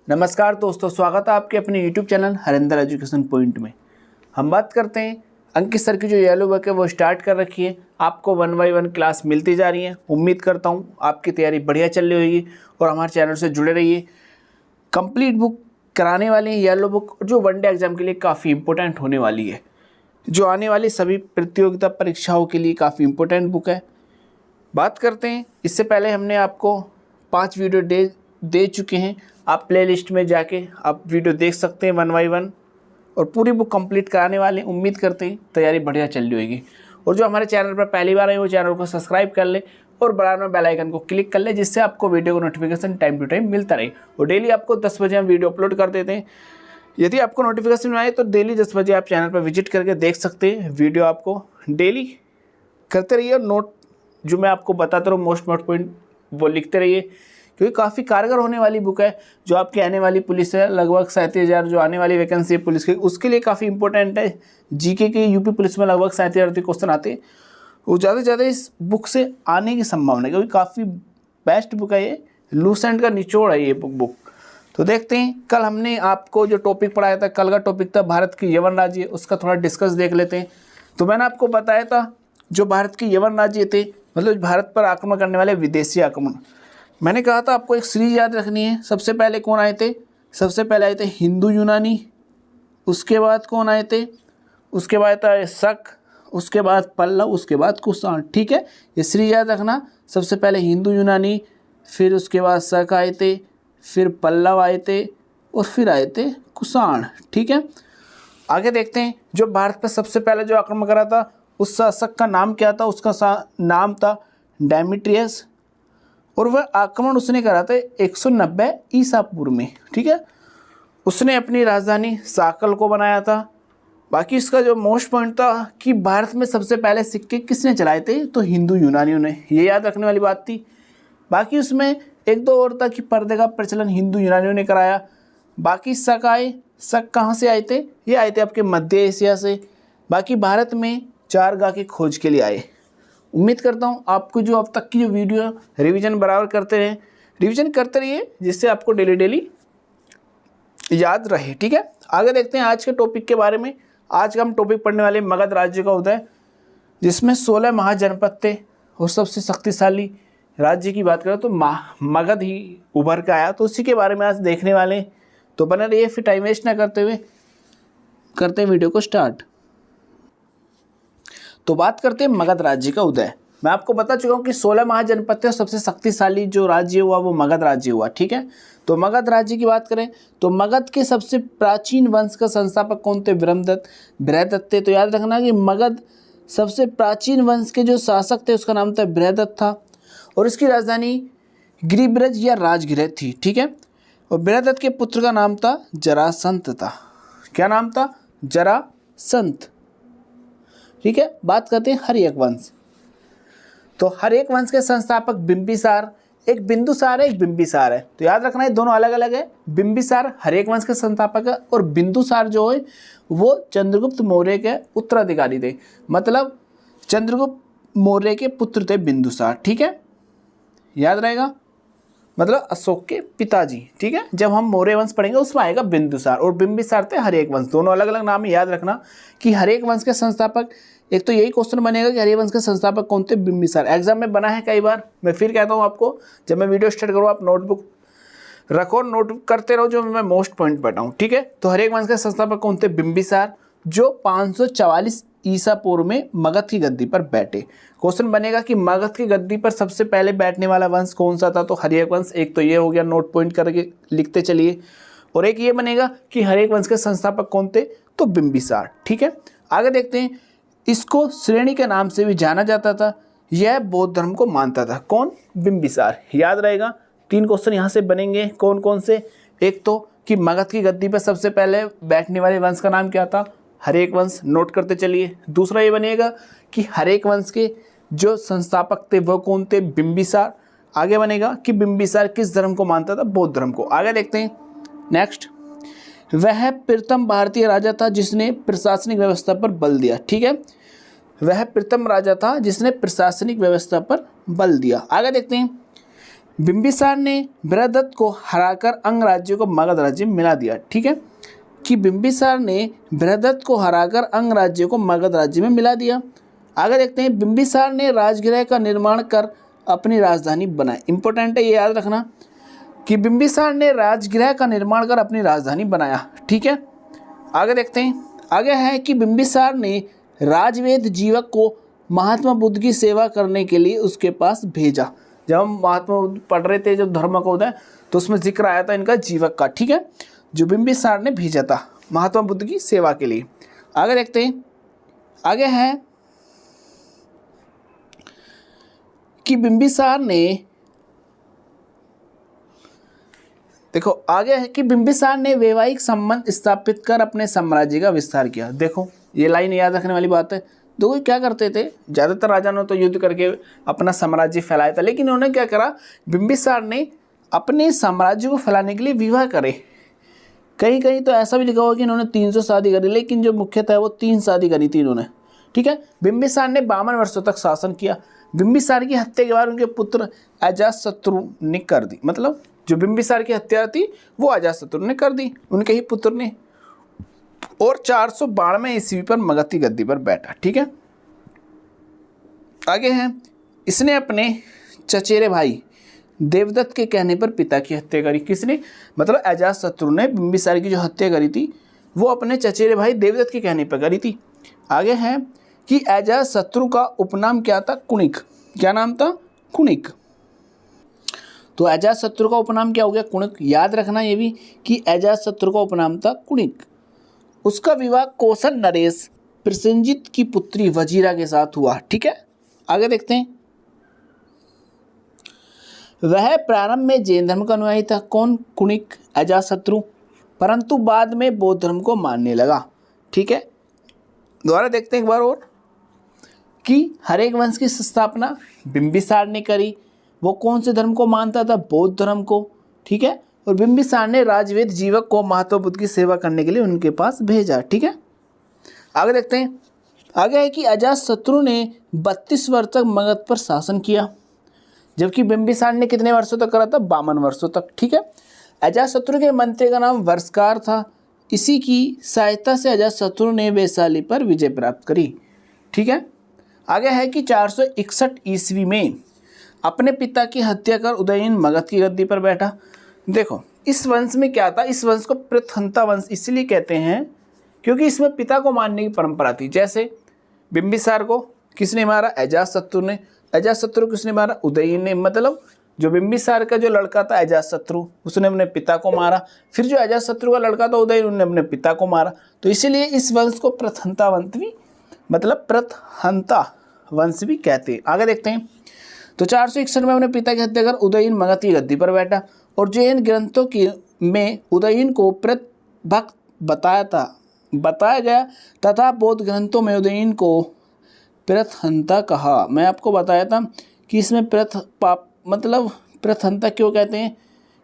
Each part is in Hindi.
नमस्कार दोस्तों, स्वागत है आपके अपने YouTube channel Harinder education point में। हम बात करते हैं अंकित सर की जो येलो बुक है वो स्टार्ट कर रखी है। आपको 1 बाय 1 क्लास मिलती जा रही है। उम्मीद करता हूँ आपकी तैयारी बढ़िया चल रही होगी और हमारे चैनल से जुड़े रहिए। कंप्लीट बुक कराने वाली है येलो बुक, जो वनडे एग्जाम के लिए काफ़ी इंपॉर्टेंट होने वाली है, जो आने वाली सभी प्रतियोगिता परीक्षाओं के लिए काफ़ी इंपॉर्टेंट बुक है। बात करते हैं, इससे पहले हमने आपको 5 वीडियो दे चुके हैं। आप प्लेलिस्ट में जाके आप वीडियो देख सकते हैं 1 बाय 1 और पूरी बुक कंप्लीट कराने वाले। उम्मीद करते हैं तैयारी बढ़िया चल रही होगी। और जो हमारे चैनल पर पहली बार आए वो चैनल को सब्सक्राइब कर ले और बराबर में बेल आइकन को क्लिक कर ले, जिससे आपको वीडियो को नोटिफिकेशन टाइम टू टाइम मिलता रहे। और डेली आपको 10 बजे हम वीडियो अपलोड कर देते हैं। यदि आपको नोटिफिकेशन में आए तो डेली 10 बजे आप चैनल पर विजिट करके देख सकते हैं। वीडियो आपको डेली करते रहिए और नोट जो मैं आपको बताता रहूँ मोस्ट पॉइंट वो लिखते रहिए, क्योंकि काफ़ी कारगर होने वाली बुक है। जो आपकी आने वाली पुलिस है, लगभग 37,000 जो आने वाली वैकेंसी है पुलिस की, उसके लिए काफ़ी इंपॉर्टेंट है। जीके के यूपी पुलिस में लगभग 37,000 क्वेश्चन आते हैं। वो ज़्यादा से ज़्यादा इस बुक से आने की संभावना है, क्योंकि काफ़ी बेस्ट बुक है ये। लूसेंट का निचोड़ है ये बुक। तो देखते हैं, कल हमने आपको जो टॉपिक पढ़ाया था, कल का टॉपिक था भारत की यवन राज्य, उसका थोड़ा डिस्कस देख लेते हैं। तो मैंने आपको बताया था जो भारत के यवन राज्य थे, मतलब भारत पर आक्रमण करने वाले विदेशी आक्रमण, मैंने कहा था आपको एक सीरीज याद रखनी है। सबसे पहले कौन आए थे? सबसे पहले आए थे हिंदू यूनानी। उसके बाद कौन आए थे? उसके बाद आए शक, उसके बाद पल्लव, उसके बाद कुषाण। ठीक है, ये सीरीज याद रखना। सबसे पहले हिंदू यूनानी, फिर उसके बाद शक आए थे, फिर पल्लव आए थे और फिर आए थे कुषाण। ठीक है, आगे देखते हैं। जो भारत पर सबसे पहले जो आक्रमण करा था उस शासक का नाम क्या था? उसका नाम था डेमेट्रियस, और वह आक्रमण उसने करा था 190 ईसा पूर्व में। ठीक है, उसने अपनी राजधानी साकल को बनाया था। बाकी इसका जो मोस्ट पॉइंट था कि भारत में सबसे पहले सिक्के किसने चलाए थे? तो हिंदू यूनानियों ने। ये याद रखने वाली बात थी। बाकी उसमें एक दो और था कि पर्दे का प्रचलन हिंदू यूनानियों ने कराया। बाकी शक आए। शक कहाँ से आए थे? ये आए थे आपके मध्य एशिया से। बाकी भारत में चारगाह की खोज के लिए आए। उम्मीद करता हूँ आपको जो अब तक की जो वीडियो रिवीजन बराबर करते रहिए, जिससे आपको डेली याद रहे। ठीक है, आगे देखते हैं आज के टॉपिक के बारे में। आज का हम टॉपिक पढ़ने वाले मगध राज्य का उदय, जिसमें 16 महाजनपद थे और सबसे शक्तिशाली राज्य की बात करें तो मगध ही उभर के आया। तो उसी के बारे में आज देखने वाले हैं। तो बने रहिए, फिर टाइम वेस्ट ना करते हुए करते हैं वीडियो को स्टार्ट। तो बात करते हैं मगध राज्य का उदय। मैं आपको बता चुका हूँ कि 16 महाजनपद थे और सबसे शक्तिशाली जो राज्य हुआ वो मगध राज्य हुआ। ठीक है, तो मगध राज्य की बात करें तो मगध के सबसे प्राचीन वंश का संस्थापक कौन थे? बृहदत्त थे। तो याद रखना कि मगध सबसे प्राचीन वंश के जो शासक थे उसका नाम था बृहदत्त था, और इसकी राजधानी गिरिब्रज या राजगृह थी। ठीक है, और बृहदत्त के पुत्र का नाम था जरासंत था। क्या नाम था? जरासंत। ठीक है, बात करते हैं हर्यक वंश। तो हर्यक वंश के संस्थापक बिंबिसार, एक बिंदुसार है, एक बिंबिसार है। तो याद रखना है दोनों अलग अलग है। बिंबिसार हर्यक वंश के संस्थापक है और बिंदुसार जो है वो चंद्रगुप्त मौर्य के उत्तराधिकारी थे। मतलब चंद्रगुप्त मौर्य के पुत्र थे बिंदुसार। ठीक है, याद रहेगा, मतलब अशोक के पिताजी। ठीक है, जब हम मौर्य वंश पढ़ेंगे उसमें आएगा बिंदुसार, और बिंबिसार थे हर्यक वंश। दोनों अलग अलग नाम है। याद रखना कि हर्यक वंश के संस्थापक, एक तो यही क्वेश्चन बनेगा कि हर्यक वंश के संस्थापक कौन थे? बिंबिसार। एग्जाम में बना है कई बार। मैं फिर कहता हूँ आपको, जब मैं वीडियो स्टार्ट करूँ आप नोटबुक रखो, नोट करते रहो जो मैं मोस्ट पॉइंट बताऊँ। ठीक है, तो हर्यक वंश के संस्थापक कौन थे? बिंबिसार, जो 544 ईसा पूर्व में मगध की गद्दी पर बैठे। क्वेश्चन बनेगा कि मगध की गद्दी पर सबसे पहले बैठने वाला वंश कौन सा था? तो हर्यक वंश। एक तो ये हो गया, नोट पॉइंट करके लिखते चलिए। और एक ये बनेगा कि हर्यक वंश के संस्थापक कौन थे? तो बिंबिसार। ठीक है, आगे देखते हैं। इसको श्रेणी के नाम से भी जाना जाता था। यह बौद्ध धर्म को मानता था। कौन? बिंबिसार। याद रहेगा, 3 क्वेश्चन यहाँ से बनेंगे। कौन कौन से? एक तो कि मगध की गद्दी पर सबसे पहले बैठने वाले वंश का नाम क्या था? हर्यक वंश। नोट करते चलिए। दूसरा ये बनेगा कि हर्यक वंश के जो संस्थापक थे वह कौन थे? बिंबिसार। आगे बनेगा कि बिंबिसार किस धर्म को मानता था? बौद्ध धर्म को। आगे देखते हैं नेक्स्ट। वह प्रथम भारतीय राजा था जिसने प्रशासनिक व्यवस्था पर बल दिया। ठीक है, वह प्रथम राजा था जिसने प्रशासनिक व्यवस्था पर बल दिया। आगे देखते हैं। बिंबिसार ने बृहदत्त को हराकर अंग राज्यों को मगध राज्य में मिला दिया। ठीक है, कि बिंबिसार ने बृहदत्त को हराकर अंग राज्यों को मगध राज्य में मिला दिया। आगे देखते हैं, बिंबिसार ने राजगृह का निर्माण कर अपनी राजधानी बनाई। इंपॉर्टेंट है, ये याद रखना कि बिंबिसार ने राजगृह का निर्माण कर अपनी राजधानी बनाया। ठीक है, आगे देखते हैं, आगे है कि बिंबिसार ने राजवेद जीवक को महात्मा बुद्ध की सेवा करने के लिए उसके पास भेजा। जब हम महात्मा बुद्ध पढ़ रहे थे जब धर्म का उदय, तो उसमें जिक्र आया था इनका जीवक का। ठीक है, जो बिंबिसार ने भेजा था महात्मा बुद्ध की सेवा के लिए। आगे देखते हैं, आगे है कि बिंबिसार ने, देखो आगे है कि बिंबिसार ने वैवाहिक संबंध स्थापित कर अपने साम्राज्य का विस्तार किया। देखो ये लाइन याद रखने वाली बात है। देखो क्या करते थे, ज़्यादातर राजा ने तो युद्ध करके अपना साम्राज्य फैलाया था, लेकिन उन्होंने क्या करा, बिंबिसार ने अपने साम्राज्य को फैलाने के लिए विवाह करे। कहीं कहीं तो ऐसा भी लिखा हुआ कि इन्होंने 300 शादी करी, लेकिन जो मुख्यतः है वो 3 शादी करी थी इन्होंने। ठीक है, बिंबिसार ने 52 वर्षों तक शासन किया। बिंबिसार की हत्या के बाद उनके पुत्र अजातशत्रु ने कर दी। मतलब जो बिंबिसार की हत्या थी वो अजातशत्रु ने कर दी, उनके ही पुत्र ने। और 492 ईस्वी पर मगध की गद्दी पर बैठा। ठीक है, आगे है, इसने अपने चचेरे भाई देवदत्त के कहने पर पिता की हत्या करी। किसने, मतलब अजातशत्रु ने बिंबिसार की जो हत्या करी थी वो अपने चचेरे भाई देवदत्त के कहने पर करी थी। आगे है कि अजातशत्रु का उपनाम क्या था, कुणिक। क्या नाम था, कुणिक। तो अजातशत्रु का उपनाम क्या हो गया, कुणिक। याद रखना ये भी कि अजातशत्रु का उपनाम था कुणिक। उसका विवाह कौशल नरेश प्रसेनजित की पुत्री वजीरा के साथ हुआ। ठीक है, आगे देखते हैं, वह प्रारंभ में जैन धर्म का अनुयायी था। कौन, कुणिक, अजातशत्रु, परंतु बाद में बौद्ध धर्म को मानने लगा। ठीक है, दोबारा देखते हैं एक बार और कि हरेक वंश की स्थापना बिंबिसार ने करी। वो कौन से धर्म को मानता था, बौद्ध धर्म को। ठीक है, और बिंबिसार ने राजवेद जीवक को महात्मा बुद्ध की सेवा करने के लिए उनके पास भेजा। ठीक है, आगे देखते हैं, आगे है कि अजातशत्रु ने 32 वर्ष तक मगध पर शासन किया, जबकि बिंबिसार ने कितने वर्षों तक करा था, 52 वर्षों तक। ठीक है, अजातशत्रु के मंत्री का नाम वर्षकार था। इसी की सहायता से अजातशत्रु ने वैशाली पर विजय प्राप्त करी। ठीक है, आगे है कि 461 ईस्वी में अपने पिता की हत्या कर उदयन मगध की गद्दी पर बैठा। देखो इस वंश में क्या था, इस वंश को पृथहंता वंश इसलिए कहते हैं क्योंकि इसमें पिता को मारने की परंपरा थी। जैसे बिंबिसार को किसने मारा, अजातशत्रु ने। अजातशत्रु किसने मारा, उदयन ने। मतलब जो बिंबिसार का जो लड़का था अजातशत्रु, उसने अपने पिता को मारा। फिर जो अजातशत्रु का लड़का था उदयन, उन्होंने अपने पिता को मारा। तो इसीलिए इस वंश को पृथहंता वंश भी, मतलब पृथहंता वंश भी कहते हैं। आगे देखते हैं, तो 461 में अपने पिता की हत्या कर उदयन मगध की गद्दी पर बैठा। और जैन ग्रंथों की में उदयन को पृथभक्त बताया गया तथा बौद्ध ग्रंथों में उदयन को पृथहंता कहा। मैं आपको बताया था कि इसमें मतलब पृथहंता क्यों कहते हैं,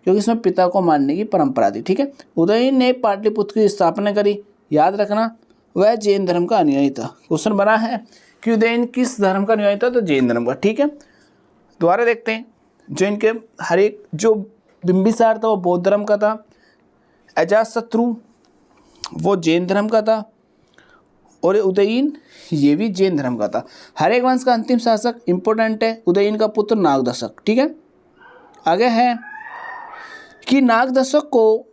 क्योंकि इसमें पिता को मारने की परंपरा थी। ठीक है, उदयन ने पाटलिपुत्र की स्थापना करी। याद रखना वह जैन धर्म का अनुयायी था। क्वेश्चन बना है कि उदयन किस धर्म का अनुयायी था, तो जैन धर्म का। ठीक है, दोबारा देखते हैं, जो इनके हर एक, जो बिंबिसार था वो बौद्ध धर्म का था, अजातशत्रु वो जैन धर्म का था, और उदयन ये भी जैन धर्म का था। हर एक वंश का अंतिम शासक इंपॉर्टेंट है, उदयन का पुत्र नागदशक। ठीक है, आगे है कि नागदशक को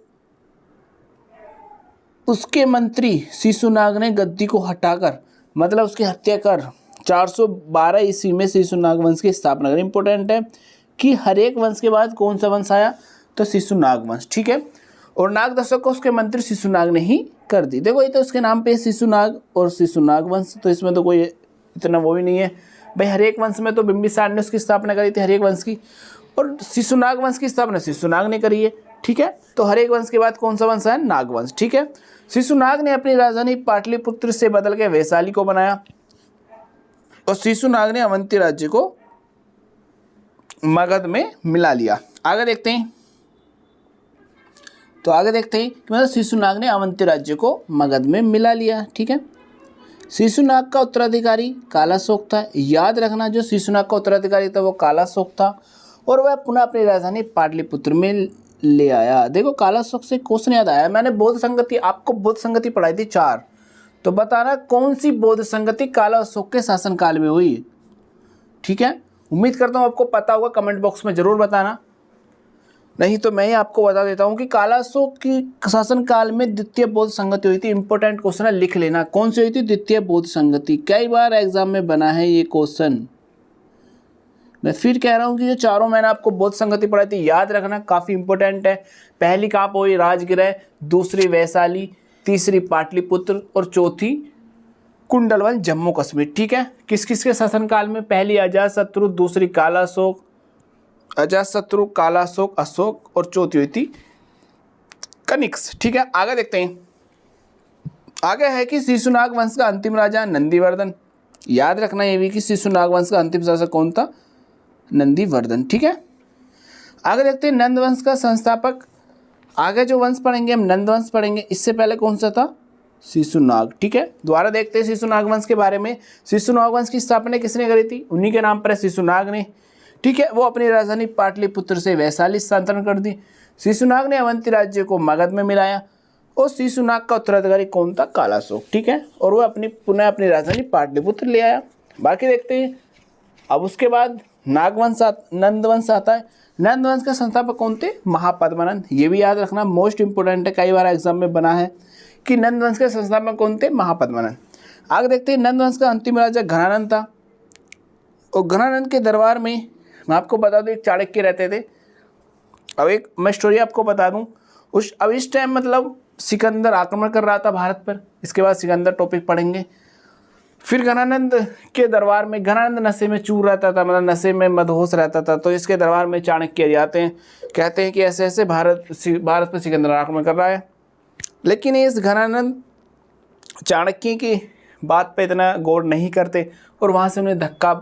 उसके मंत्री शिशुनाग ने गद्दी को हटाकर, मतलब उसकी हत्या कर 412 ईस्वी में शिशुनाग वंश की स्थापना करी। इंपॉर्टेंट है कि हर एक वंश के बाद कौन सा वंश आया, तो शिशुनाग वंश। ठीक है, और नागदशक को उसके मंत्री शिशुनाग ने ही कर दी। देखो ये तो उसके नाम पे शिशुनाग और शिशुनाग वंश, तो इसमें तो कोई इतना वो भी नहीं है भाई। हर एक वंश में तो बिंबिसार ने उसकी स्थापना करी थी, हर एक वंश की, और शिशुनाग वंश की स्थापना शिशुनाग ने करी है। ठीक है, तो हर एक वंश के बाद कौन सा वंश है, नागवंश। ठीक है, शिशुनाग ने अपनी राजधानी पाटलिपुत्र से बदल के वैशाली को बनाया, और शिशुनाग ने अवंती राज्य को मगध में मिला लिया। आगे देखते हैं, तो आगे देखते हैं कि मतलब शिशुनाग ने अवंती राज्य को मगध में मिला लिया। ठीक है, शिशुनाग का उत्तराधिकारी कालाशोक था। याद रखना जो शिशुनाग का उत्तराधिकारी था वो कालाशोक था, और वह पुनः अपनी राजधानी पाटलिपुत्र में ले आया। देखो कालाशोक से क्वेश्चन याद आया, मैंने बौद्ध संगति, आपको बौद्ध संगति पढ़ाई थी 4, तो बताना कौन सी बौद्ध संगति कालाशोक के शासनकाल में हुई। ठीक है, उम्मीद करता हूँ आपको पता होगा, कमेंट बॉक्स में जरूर बताना, नहीं तो मैं ही आपको बता देता हूँ कि कालाशोक की शासनकाल में द्वितीय बौद्ध संगति हुई थी। इंपॉर्टेंट क्वेश्चन है, लिख लेना कौन सी हुई थी, द्वितीय बौद्ध संगति। कई बार एग्जाम में बना है ये क्वेश्चन। मैं फिर कह रहा हूँ कि जो चारों मैंने आपको बौद्ध संगति पढ़ाई थी याद रखना, काफ़ी इंपॉर्टेंट है। पहली कहाँ पर हुई, राजगृह, दूसरी वैशाली, तीसरी पाटलिपुत्र और चौथी कुंडलवन जम्मू कश्मीर। ठीक है, किस किस के शासनकाल में, पहली अजातशत्रु, दूसरी कालाशोक, अजातशत्रु, कालाशोक, अशोक और चौथी हुई थी कनिष्क। ठीक है, आगे देखते हैं। आगे है कि शिशुनाग वंश का अंतिम राजा नंदीवर्धन। याद रखना ये भी कि शिशुनाग वंश का अंतिम शासक कौन था, नंदीवर्धन। ठीक है, आगे देखते हैं नंद वंश का संस्थापक। आगे जो वंश पढ़ेंगे हम नंद वंश पढ़ेंगे, इससे पहले कौन सा था, शिशुनाग। ठीक है, दोबारा देखते हैं शिशुनाग वंश के बारे में। शिशुनाग वंश की स्थापना किसने करी थी, उन्हीं के नाम पर शिशुनाग ने। ठीक है, वो अपनी राजधानी पाटलिपुत्र से वैशाली स्थानांतरण कर दी। शिशुनाग ने अवंती राज्य को मगध में मिलाया और शिशुनाग का उत्तराधिकारी कौन था, कालाशोक। ठीक है, और वो पुनः अपनी राजधानी पाटलिपुत्र ले आया। बाकी देखते हैं। अब उसके बाद नंद वंश आता है। नंद वंश का संस्थापक कौन थे, महापद्मानंद। ये भी याद रखना, मोस्ट इंपोर्टेंट है, कई बार एग्जाम में बना है कि नंद वंश के संस्थापक कौन थे, महापद्मानंद। आगे देखते हैं नंद वंश का अंतिम राजा घनानंद था। और घनानंद के दरबार में मैं आपको बता दूं एक चाणक्य रहते थे। अब एक मैं स्टोरी आपको बता दूं, अब इस टाइम मतलब सिकंदर आक्रमण कर रहा था भारत पर। इसके बाद सिकंदर टॉपिक पढ़ेंगे। फिर घनानंद के दरबार में, घनानंद नशे में चूर रहता था, मतलब नशे में मदहोश रहता था। तो इसके दरबार में चाणक्य जाते हैं, कहते हैं कि ऐसे ऐसे भारत पर सिकंदर आक्रमण कर रहा है। लेकिन इस घनानंद चाणक्य की बात पे इतना गौर नहीं करते और वहाँ से उन्हें धक्का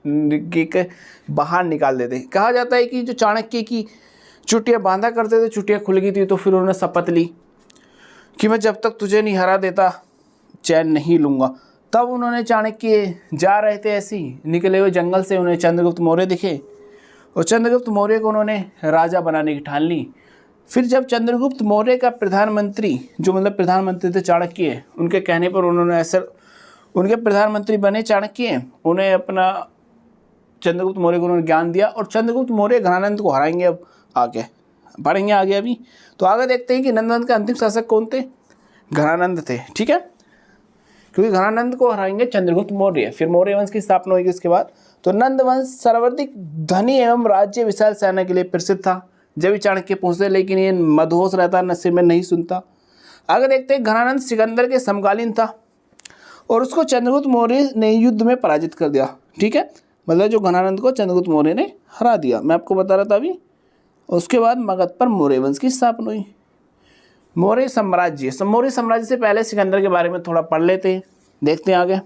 के बाहर निकाल देते। कहा जाता है कि जो चाणक्य की चुटिया बांधा करते थे, चुटिया खुल गई थी, तो फिर उन्होंने शपथ ली कि मैं जब तक तुझे नहीं हरा देता चैन नहीं लूँगा। तब उन्होंने, चाणक्य जा रहे थे ऐसे ही निकले हुए जंगल से, उन्हें चंद्रगुप्त मौर्य दिखे और चंद्रगुप्त मौर्य को उन्होंने राजा बनाने की ठान ली। फिर जब चंद्रगुप्त मौर्य का प्रधानमंत्री, जो मतलब प्रधानमंत्री थे चाणक्य, उनके कहने पर उन्होंने ऐसे उनके प्रधानमंत्री बने चाणक्य, उन्हें अपना चंद्रगुप्त मौर्य को उन्होंने ज्ञान दिया और चंद्रगुप्त मौर्य घनानंद को हराएंगे। अब आगे पढ़ेंगे आगे अभी। तो आगे देखते हैं कि नंदवंश के अंतिम शासक कौन थे, घनानंद थे। ठीक है, क्योंकि घनानंद को हराएंगे चंद्रगुप्त मौर्य, फिर मौर्य वंश की स्थापना होगी उसके बाद। तो नंद वंश सर्वाधिक धनी एवं राज्य विशाल सेना के लिए प्रसिद्ध था। जब चाणक्य पहुंचते, लेकिन ये मदहोश रहता, नशे में नहीं सुनता। आगे देखते हैं घनानंद सिकंदर के समकालीन था और उसको चंद्रगुप्त मौर्य ने युद्ध में पराजित कर दिया। ठीक है, मतलब जो घनानंद को चंद्रगुप्त मौर्य ने हरा दिया, मैं आपको बता रहा था अभी। उसके बाद मगध पर मौर्य वंश की स्थापना हुई। मौर्य साम्राज्य से पहले सिकंदर के बारे में थोड़ा पढ़ लेते हैं, देखते हैं आगे।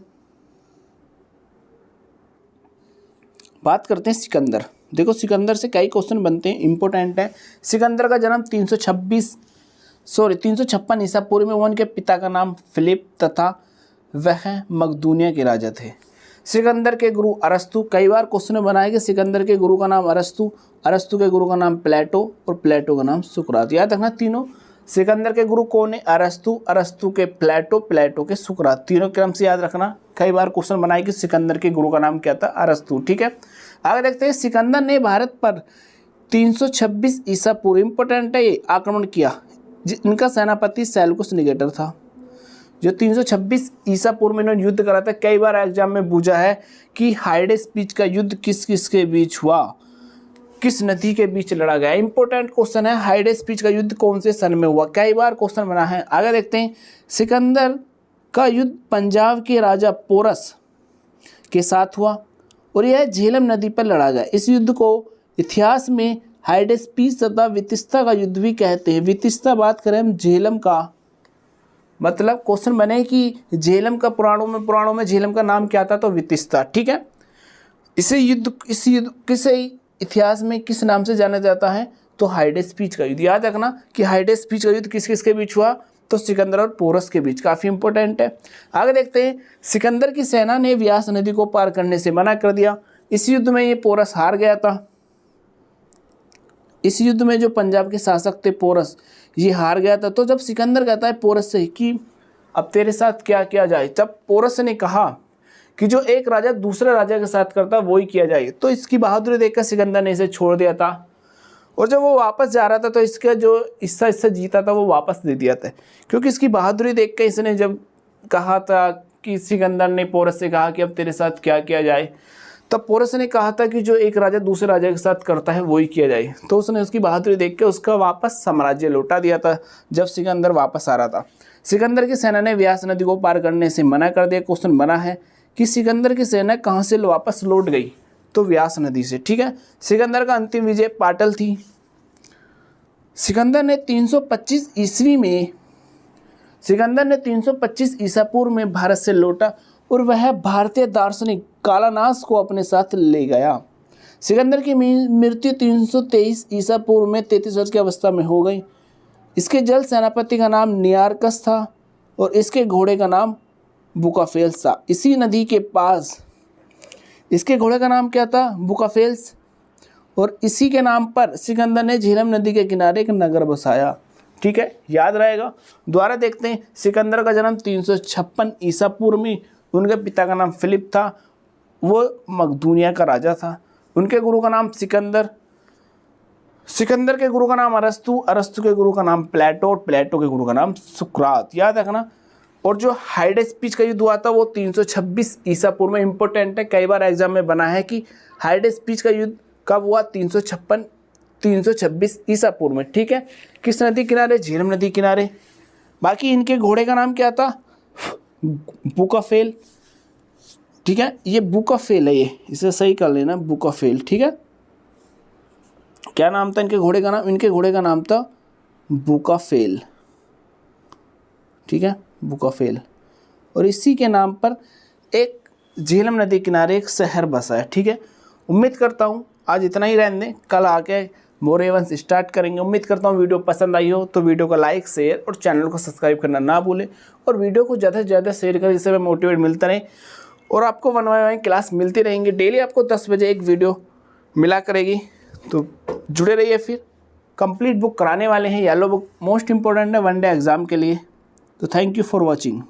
बात करते हैं सिकंदर। देखो सिकंदर से कई क्वेश्चन बनते हैं, इंपॉर्टेंट है। सिकंदर का जन्म 356 ईसा पूर्व में। उनके पिता का नाम फिलिप तथा वह मकदूनिया के राजा थे। सिकंदर के गुरु अरस्तु, कई बार क्वेश्चन में बनाया कि सिकंदर के गुरु का नाम अरस्तु, अरस्तु के गुरु का नाम प्लेटो और प्लेटो का नाम सुकरात। याद रखना तीनों। सिकंदर के गुरु कौन है, अरस्तु, अरस्तु के प्लेटो, प्लेटो के सुकरात। तीनों क्रम से याद रखना। कई बार क्वेश्चन बनाए कि सिकंदर के गुरु का नाम क्या था, अरस्तु। ठीक है, आगे देखते हैं। सिकंदर ने भारत पर 326 ईसा पूर्व, इंपोर्टेंट है ये, आक्रमण किया। इनका सेनापति सेल्यूकस निकेटर था, जो 326 ईसा पूर्व में इन्होंने युद्ध करा था। कई बार एग्जाम में पूछा है कि हाइडेस्पीच का युद्ध किस किस के बीच हुआ, किस नदी के बीच लड़ा गया। इंपॉर्टेंट क्वेश्चन है, हाइडेस्पीच का युद्ध कौन से सन में हुआ, कई बार क्वेश्चन बना है। आगे देखते हैं। सिकंदर का युद्ध पंजाब के राजा पोरस के साथ हुआ और यह झेलम नदी पर लड़ा गया। इस युद्ध को इतिहास में हाइडेस्पीच तथा वितिस्ता का युद्ध भी कहते हैं। वितिस्ता बात करें हम झेलम का, मतलब क्वेश्चन बने कि झेलम का पुराणों में झेलम का नाम क्या था, तो वितिस्ता। ठीक है, इस युद्ध किस इतिहास में किस नाम से जाना जाता है, तो हाइडेस्पीच का युद्ध। याद रखना कि हाइडेस्पीच का युद्ध किस किस के बीच हुआ, तो सिकंदर और पोरस के बीच। काफ़ी इंपॉर्टेंट है। आगे देखते हैं। सिकंदर की सेना ने व्यास नदी को पार करने से मना कर दिया। इस युद्ध में ये पोरस हार गया था। इस युद्ध में जो पंजाब के शासक थे पोरस, ये हार गया था। तो जब सिकंदर कहता है पोरस से कि अब तेरे साथ क्या किया जाए, जब पोरस ने कहा कि जो एक राजा दूसरे राजा के साथ करता वही किया जाए, तो इसकी बहादुरी देखकर सिकंदर ने इसे छोड़ दिया था। और जब वो वापस जा रहा था तो इसका जो हिस्सा जीता था वो वापस दे दिया था, क्योंकि इसकी बहादुरी देख कर इसने जब कहा था कि सिकंदर ने पोरस से कहा कि अब तेरे साथ क्या किया जाए, तब पोरस ने कहा था कि जो एक राजा दूसरे राजा के साथ करता है वही किया जाए। तो उसने उसकी बहादुरी देख के उसका वापस साम्राज्य लौटा दिया था जब सिकंदर वापस आ रहा था। सिकंदर की सेना ने व्यास नदी को पार करने से मना कर दिया। क्वेश्चन बना है कि सिकंदर की सेना कहाँ से वापस लौट गई, तो व्यास नदी से। ठीक है, सिकंदर का अंतिम विजय पाटल थी। सिकंदर ने 325 ईसा पूर्व में भारत से लौटा और वह भारतीय दार्शनिक कालानास को अपने साथ ले गया। सिकंदर की मृत्यु 323 ईसा पूर्व में 33 वर्ष की अवस्था में हो गई। इसके जल सेनापति का नाम नियारकस था और इसके घोड़े का नाम बुकाफेल्स था। इसी नदी के पास इसके घोड़े का नाम क्या था, बुकाफेल्स, और इसी के नाम पर सिकंदर ने झेलम नदी के किनारे एक नगर बसाया। ठीक है, याद रहेगा। दोबारा देखते हैं। सिकंदर का जन्म 356 ईसा पूर्व में। उनके पिता का नाम फिलिप था, वो मकदूनिया का राजा था। उनके गुरु का नाम सिकंदर के गुरु का नाम अरस्तु के गुरु का नाम प्लेटो और प्लेटो के गुरु का नाम सुकरात, याद रखना। और जो हाइडेस स्पीच का युद्ध हुआ था वो 326 ईसा पूर्व में। इंपॉर्टेंट है, कई बार एग्जाम में बना है कि हाइडेस स्पीच का युद्ध कब हुआ, 326 ईसा पूर्व में। ठीक है, किस नदी किनारे, झेलम नदी किनारे। बाकी इनके घोड़े का नाम क्या था, बुकाफेल। ठीक है, ये बुकाफेल है, ये इसे सही कर लेना, बुकाफेल। ठीक है, क्या नाम था इनके घोड़े का नाम, इनके घोड़े का नाम था बुकाफेल। ठीक है, बुकाफेल। और इसी के नाम पर एक झेलम नदी किनारे एक शहर बसा है। ठीक है, उम्मीद करता हूँ आज इतना ही रहने दें, कल आके मोर एवंस स्टार्ट करेंगे। उम्मीद करता हूँ वीडियो पसंद आई हो तो वीडियो को लाइक, शेयर और चैनल को सब्सक्राइब करना ना भूलें। और वीडियो को ज़्यादा से ज़्यादा शेयर करें, जिससे मैं मोटिवेट मिलता रहे और आपको 1 बाय 1 क्लास मिलती रहेंगी। डेली आपको 10 बजे एक वीडियो मिला करेगी, तो जुड़े रहिए। फिर कंप्लीट बुक कराने वाले हैं, येलो बुक मोस्ट इंपॉर्टेंट है 1 डे एग्ज़ाम के लिए। तो थैंक यू फॉर वॉचिंग।